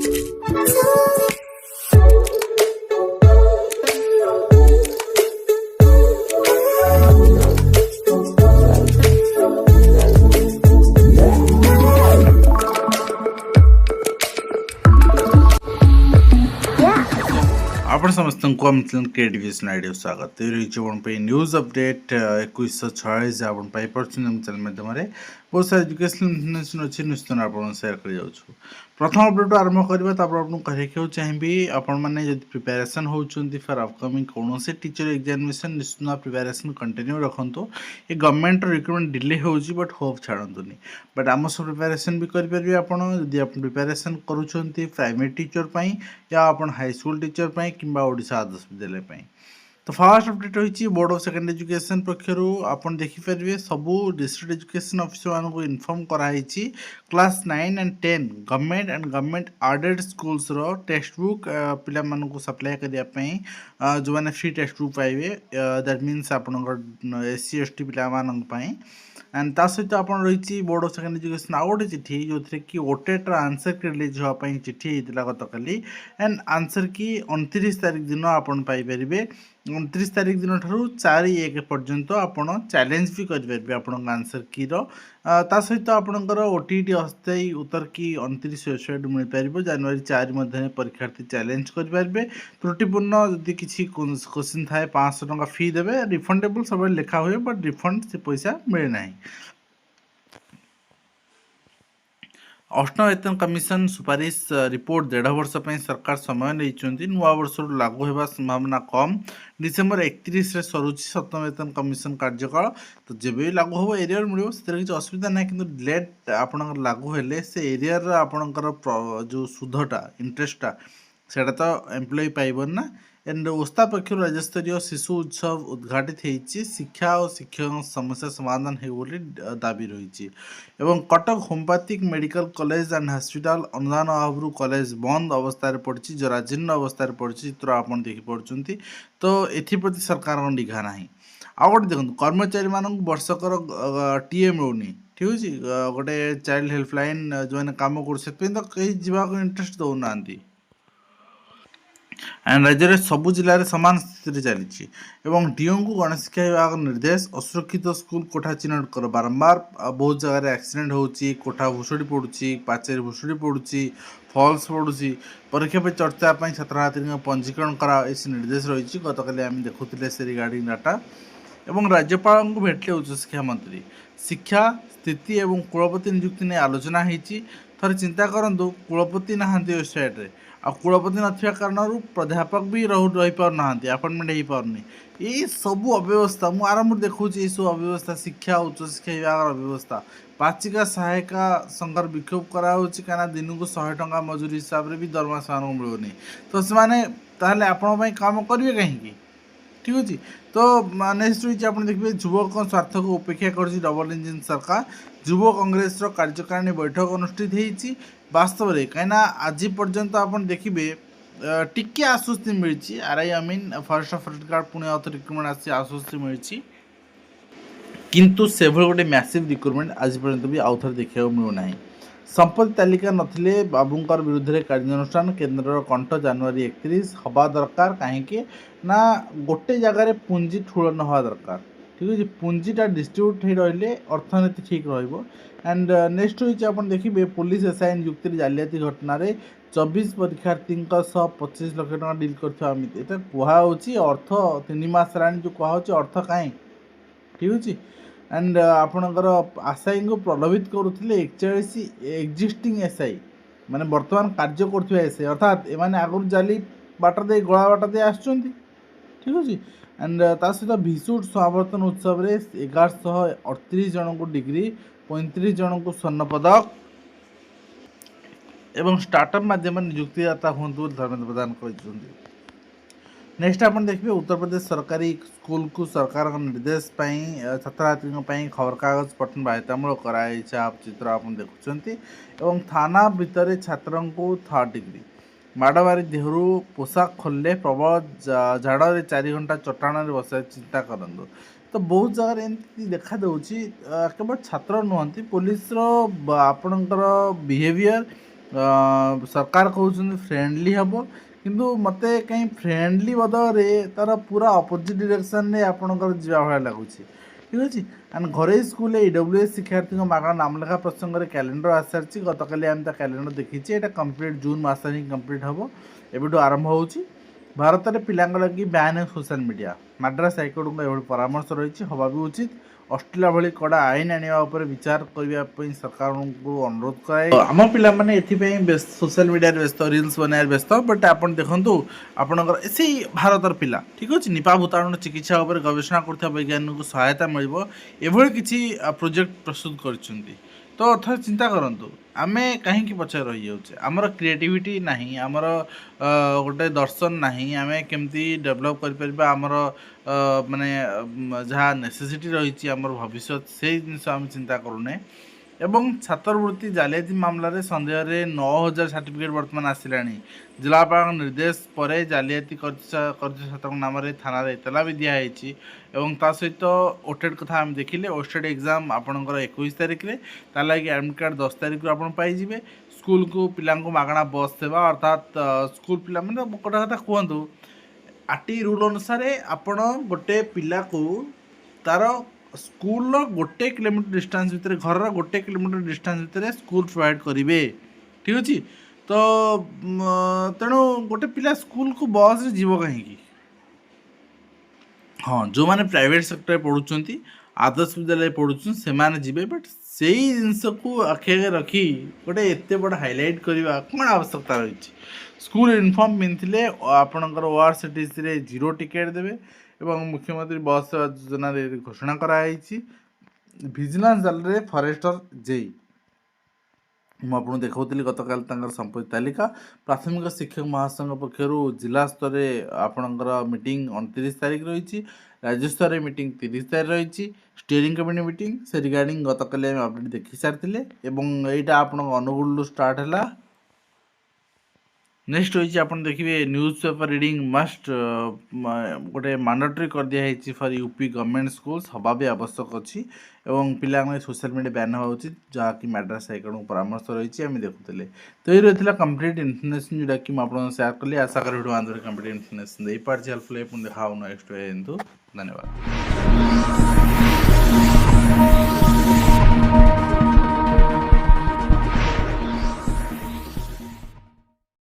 आपण समस्तଙ୍କୁ क्रिएटिविजन आइडिया स्वागत रही न्यूज अपडेट 2146 आपण पाइपरछन चैनल माध्यम बहुत सारा एजुकेशनल इन्फॉर्मेशन अच्छी निश्चित आप सेयार कर जाऊँ प्रथम अपडेट आरंभ करवा आपको कहूँ चाहिए आपण मैंने जब प्रिपेरेसन होती फॉर अपकमिंग कौन से टीचर एग्जामिनेशन निश्चित प्रिपेरेसन कंटिन्यू रखु ये गवर्नमेंट रिक्रुटमेंट डिले हो बट होप छाड़तुनि बट आम सब प्रिपेरेसन भी करेंगे आपड़ जदि आप प्रिपेरेसन करुँच प्राइमेरी टीचर या आप हाई स्कूल टीचर कि ओडिशा आदर्श विद्यालय तो फास्ट अपडेट रही बोर्ड ऑफ सेकेंडरी एजुकेशन पक्षर आपन देखिपारे सबू डिस्ट्रिक्ट एजुकेशन ऑफिसर मान को इनफॉर्म कराई class 9 and 10 government and government aided schools रो टेक्स्ट बुक पिला मान को सप्लाई करने जो मैंने फ्री टेक्स्ट बुक पाइबे दैट मीन्स आपन एससी एसटी पिला मान एंड ता सहित आप रही बोर्ड ऑफ सेकेंडरी एजुकेशन आउ गोटे चिठी जो थे कि ओटेटर आंसर की रिलीज होगापी चिठी होता गत काली एंड आंसर की 29 तारीख दिन आपन पाइपर 29 तारीख दिन ठार 4/1 पर्यंत आपड़ चैलेंज भी करेंगे आपण आंसर की ता सहित आपणकर ओटीटी अस्थायी उत्तर की 29 वेबसाइट मिल पार जनवरी 4 मध्य परीक्षार्थी चैलेंज करेंगे त्रुटिपूर्ण जदि किसी क्वेश्चन थाए 500 टंका फी देवे रिफंडेबल सब लिखा हुए बट रिफंड से पैसा मिले ना अष्टम वेतन कमिशन सुपारिश रिपोर्ट 1.5 वर्ष सरकार समय नहीं नुआ वर्ष लागू होगा संभावना कम डिसेम्बर 31 सरुची सप्तम वेतन कमिशन कार्यकाल तो जब भी लागू हम एरिया मिले से किसी असुविधा ना कि लेट आप लागू हेले से एरिया आपणकर जो सुधटा इंटरेस्टा सेटा तो एम्प्लॉय पाइबन ना एंड ओस्ता पक्षर राज्यस्तरीय शिशु उत्सव उद्घाटित होती शिक्षा और शिक्षक समस्या समाधान हो दाबी रही एवं Cuttack homeopathic medical college and hospital अनुदान अभाव कॉलेज बंद अवस्था पड़ी जराजीर्ण अवस्था पड़ी चित्र आप देखिपी तो एप्रति सरकार निघा ना आउ गए देखो कर्मचारी मान वर्षकर टीए मिलूनी ठीक अच्छे गोटे चाइल्ड हेल्पलाइन जो मैंने कम कर तो कहीं जावाक इंटरेस्ट दौना एंड राज्य में सबू जिले में सामान स्थिति चली एवं डीओ को गणेश शिक्षा विभाग निर्देश असुरक्षित स्कूल कोठा चिन्हट कर बारंबार बहुत जगह एक्सीडेंट होची कोठा भुशुड़ी पड़ुची पाचेरी भुशुड़ी पड़ुची फॉल्स पड़ुची परीक्षा पे चर्चा छात्र छात्री पंजीकरण करा इस निर्देश रही गतकाली आम देखुले से रिगार्डिंग डाटा एवं राज्यपाल को भेटले उच्च शिक्षा मंत्री शिक्षा स्थिति एवं कुलपति नियुक्ति नहीं आलोचना होती थे चिंता करूँ कुलपति नहांती वेबसाइट रे आ कुलपति नथिया कारण प्राध्यापक भी रही पारना अपॉइंटमेंट हो पारनी ये सबू अव्यवस्था मुझे आरंभ देखूँ ये सब अव्यवस्था शिक्षा उच्च शिक्षा विभाग अव्यवस्था पाचिका सहायिका संघर विक्षोभ कराऊँ कहीं दिन को 100 टंका मजूरी हिसाब से भी दरमा से मिलूनी तो से आपण काम करेंगे कहीं ठीक अच्छे तो नेक्स्ट रही आप देखिए युवक स्वार्थ को उपेक्षा कर डबल इंजिन सरकार युव कांग्रेस कार्यकारिणी बैठक अनुष्ठित होती वास्तव में कहीं आज पर्यंत आप देखिए टिके आश्वस्ति मिली RI I mean forest officer card पुणे आउट रिक्रुटमेंट आसी आश्वस्ति मिली किंतु से गोटे मैसिव रिक्रुटमेंट आज पर्यंत भी आउ थे देखा मिलूना संपत्ति तालिका नथिले बाबूंकर विरुद्ध कार्यानुष्ठान केन्द्र कंठ जनवरी 31 हवा दरकार कहीं ना गोटे जगार पुंजी ठूल न हवा दरकार ठीक अच्छे पुंजीटा डिस्ट्रीब्यूट हो रही अर्थनीति ठीक एंड नेक्स्ट रही आप देखिए पुलिस एसआई नियुक्ति जालियाती घटना 24 परीक्षार्थी 25 लाख टका डिल कर कहुच्छी अर्थ 3 मास हेल्ला जो कहुच्छे अर्थ कहीं ठीक अच्छे एंड आपणकर आशायी को प्रलोभित करुले 41 एक्जिस्टिंग एसआई माने वर्तमान कार्य कर एसआई अर्थात एमाने आगुरी जाली बाट दे गला बाट दे आसुचंती ठीक अच्छे एंड ता सहित भिसुट समावर्तन उत्सव में 1138 जन को डिग्री 35 जन को स्वर्ण पदक एवं स्टार्टअप माध्यम नियुक्तिदाता हूँ धर्मेंद्र प्रधान कहते नेक्स्ट आप देखिए उत्तर प्रदेश सरकारी स्कूल को सरकार निर्देश छात्र छात्री खबर कागज पठन बाध्यतामूलक कराई चित्र आप देखुं थाना भितर छात्र को 3rd डिग्री माड़बारी देहरु पोशाक खोलने प्रबल झाड़ 4 घंटा चट्टाण बसा चिंता करूँ तो बहुत जगह एमती देखा केवल छात्र नुहति पुलिस आपणकर बिहेवियर सरकार कहउछन्ति फ्रेंडली हबो किंतु मते कहीं फ्रेंडली बदले तार पूरा अपोजिट डायरेक्शन रे आपणकर जिवा भलिया लागुछि ठीक अछि। एंड घरे स्कूल ईडब्ल्यूएस शिक्षार्थी मागणा नाम लेखा प्रसंग रे कैलेंडर आसारछि गतकाली आम कैलेंडर देखिछि एटा कंप्लीट जून मास रे कंप्लीट हबो एबेटू आरंभ होउछि। भारत में पिलांग लगी ban social media Madras high court एभली परामर्श रही हवा भी उचित ऑस्ट्रेलिया भली कड़ा आईन आने विचार करने सरकार को अनुरोध कराए आम पे सोशल मीडिया व्यस्त रिल्स बनाए व्यस्त बट आप देखु आपणकर से भारतर पिला ठीक अच्छे निपा भूताणु चिकित्सा गवेषणा कर वैज्ञानिक सहायता मिल किसी प्रोजेक्ट प्रस्तुत कर तो थे चिंता करूँ आमे कहीं पछे रही जाऊे आमर क्रिएटिविटी नहीं आमर गोटे दर्शन नहीं आमे केमती डेवलप कर आमर माने जहाँ नेसेसिटी रही आमर भविष्य से जिनस आम चिंता करूने एवं छात्रवृत्ति जालियाती मामलें सन्देह 9000 सर्टिफिकेट बर्तमान आसला जिलापाल निर्देश पर जालियाती छात्र नाम थाना एतला भी दिखाई ता सहित ओटेड कथा आम देखिले ओस्टेड एग्जाम आपणकर 21 तारिख में तार लगी एडमिट कार्ड 10 तारिख को आप पाइबे स्कूल को पिला मागणा बस सेवा अर्थात स्कूल पिला मैंने गोटे कथा कहतु आरटी रूल अनुसार आपण गोटे पिला को तार स्कूल गोटे किलोमीटर डिस्टेंस भितर घर गोटे किलोमीटर डिस्टेंस भितर स्कूल प्रोवाइड करेंगे ठीक अच्छे। तो तेणु गोटे पिला स्कूल को बस रे जीव कहीं हाँ जो मैंने प्राइवेट सेक्टर पढ़ुंट आदर्श विद्यालय पढ़ुं से जी बट से जिनस को आखि रखी गोटे एत बड़ हाइलाइट करवा कौन आवश्यकता रही स्कूल यूनिफॉर्म पिंधे आपणकर ओआरसीटीसी 0 टिकेट देवे एवं मुख्यमंत्री बस सेवा योजना घोषणा कराई विजिलेंस जाल रे फॉरेस्टर जेई मुझे देखा गतकाल संपत्ति तालिका प्राथमिक शिक्षक महासंघ पक्षर जिला स्तर में आपणकर मीटिंग 29 तारिख रही राज्य स्तर में मीटिंग 30 तारिख रही स्टीयरिंग कमिटी मीटिंग से रिगार्डिंग गतकाली अपडेट देखी सारी यहाँ आप अनुगुल स्टार्ट है। नेक्स्ट होइछि आपण देखिए न्यूज पेपर रीडिंग मस्ट गोटे मैंडेटरी कर दिया फॉर यूपी गवर्नमेंट स्कूल्स हवा भी आवश्यक अच्छी एवं पिला सोशल मीडिया बैन हवा उचित जहाँकि मैड्रास हाइकोर्ट परामर्श रही आम देखुले। तो ये रही कंप्लीट इनफर्मेशन जोटा कि मुझे सेयार कली आशा कर वीडियो आंध्र कंप्लीट इनफर्मेशन दे पार्टी हेल्पफुल देखा नेक्स्ट धन्यवाद।